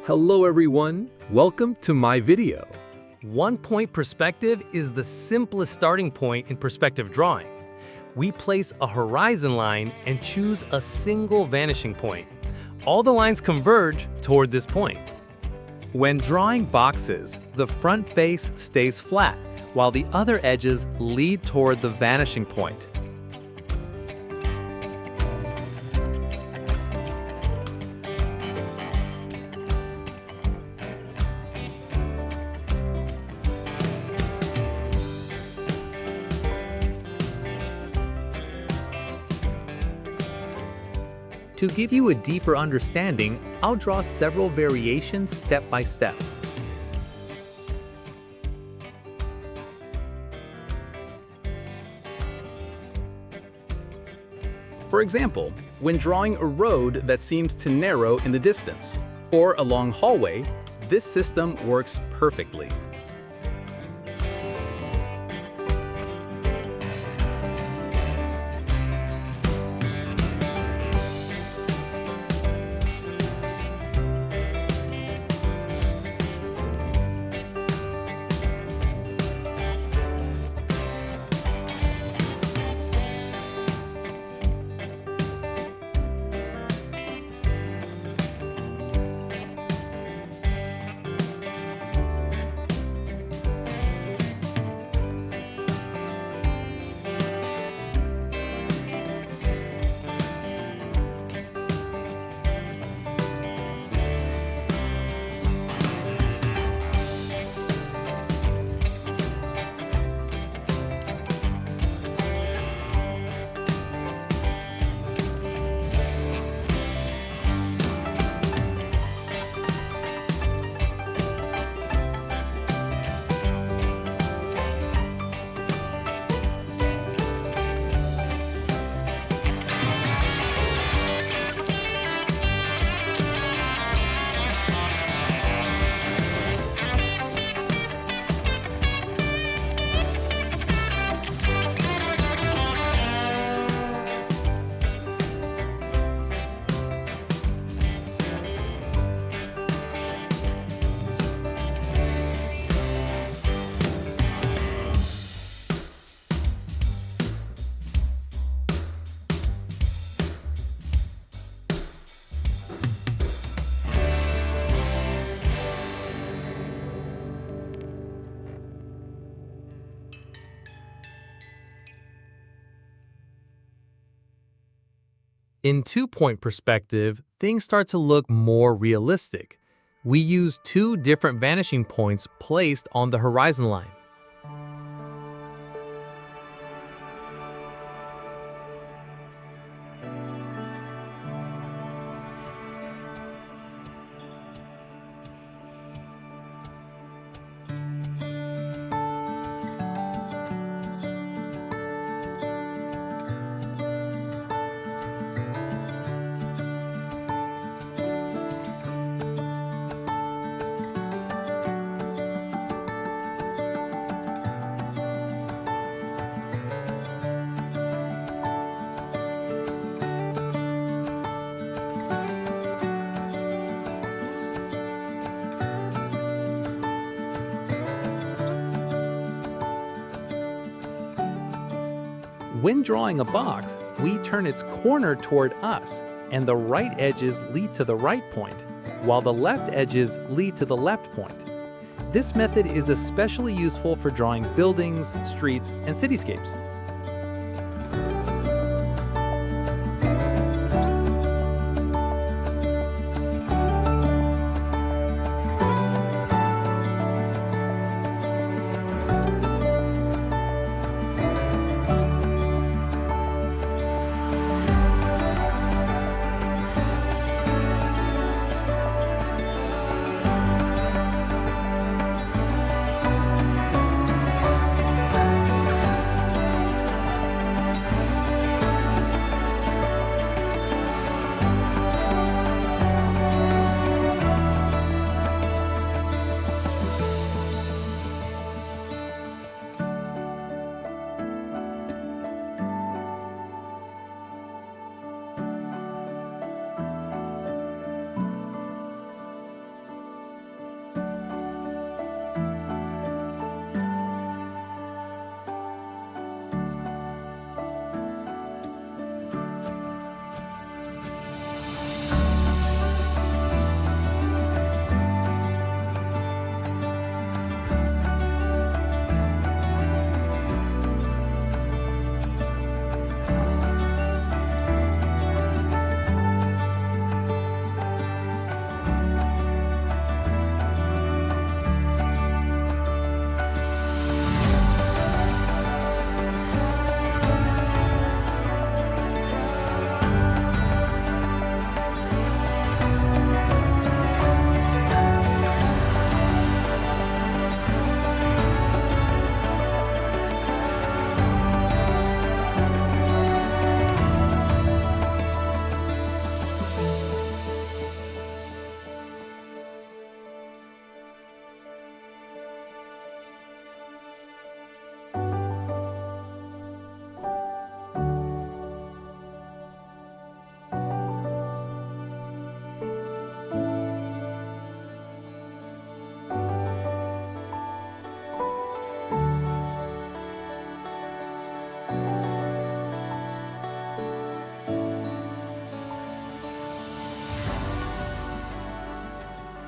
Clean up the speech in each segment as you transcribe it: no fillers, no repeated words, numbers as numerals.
Hello everyone, welcome to my video. One-point perspective is the simplest starting point in perspective drawing. We place a horizon line and choose a single vanishing point. All the lines converge toward this point. When drawing boxes, the front face stays flat, while the other edges lead toward the vanishing point. To give you a deeper understanding, I'll draw several variations step by step. For example, when drawing a road that seems to narrow in the distance, or a long hallway, this system works perfectly. In two-point perspective, things start to look more realistic. We use two different vanishing points placed on the horizon line. When drawing a box, we turn its corner toward us, and the right edges lead to the right point, while the left edges lead to the left point. This method is especially useful for drawing buildings, streets, and cityscapes.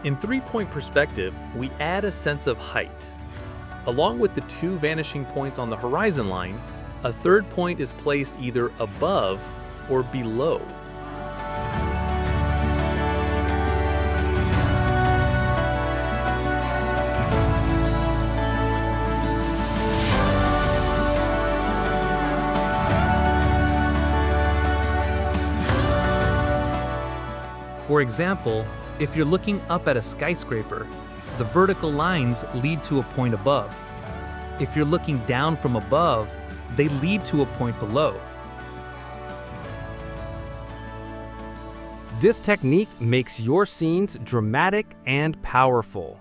In three-point perspective, we add a sense of height. Along with the two vanishing points on the horizon line, a third point is placed either above or below. For example, if you're looking up at a skyscraper, the vertical lines lead to a point above. If you're looking down from above, they lead to a point below. This technique makes your scenes dramatic and powerful.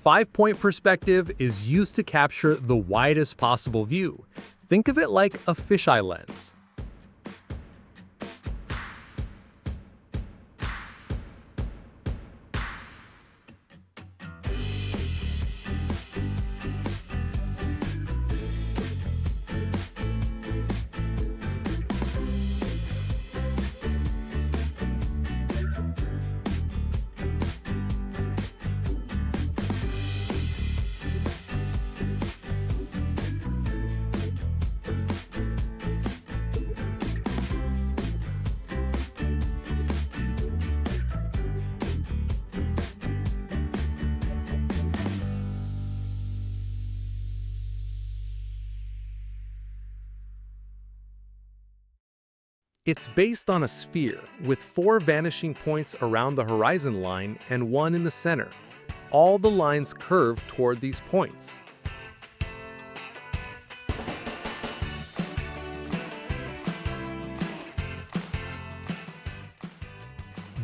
Five-point perspective is used to capture the widest possible view. Think of it like a fisheye lens. It's based on a sphere with 4 vanishing points around the horizon line and 1 in the center. All the lines curve toward these points.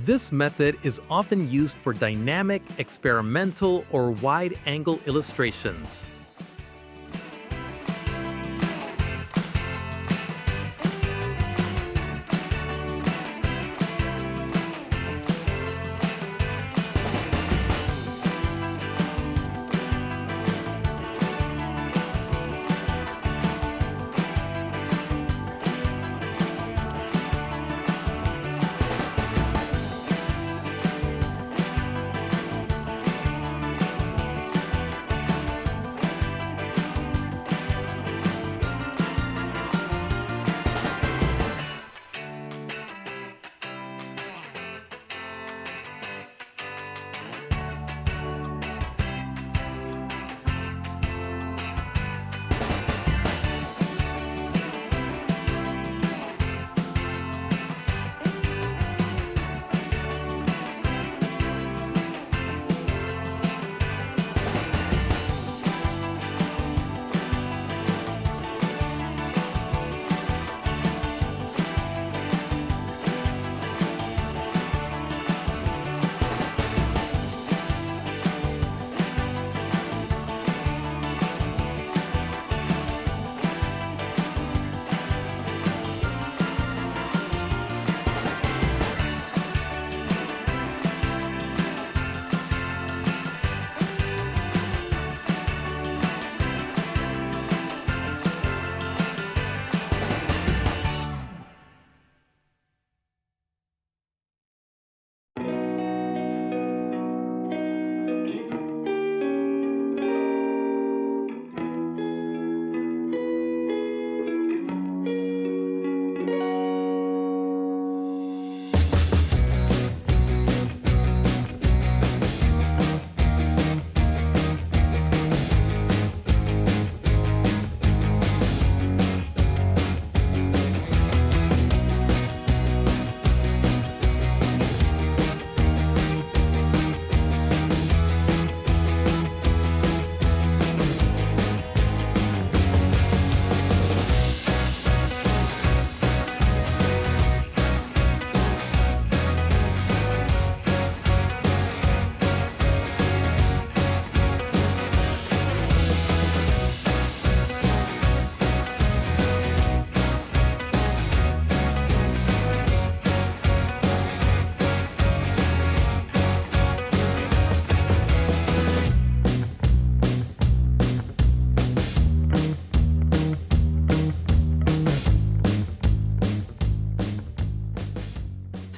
This method is often used for dynamic, experimental, or wide-angle illustrations.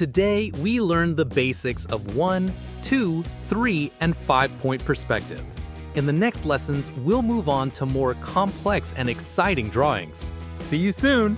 Today, we learned the basics of 1, 2, 3, and 5-point perspective. In the next lessons, we'll move on to more complex and exciting drawings. See you soon!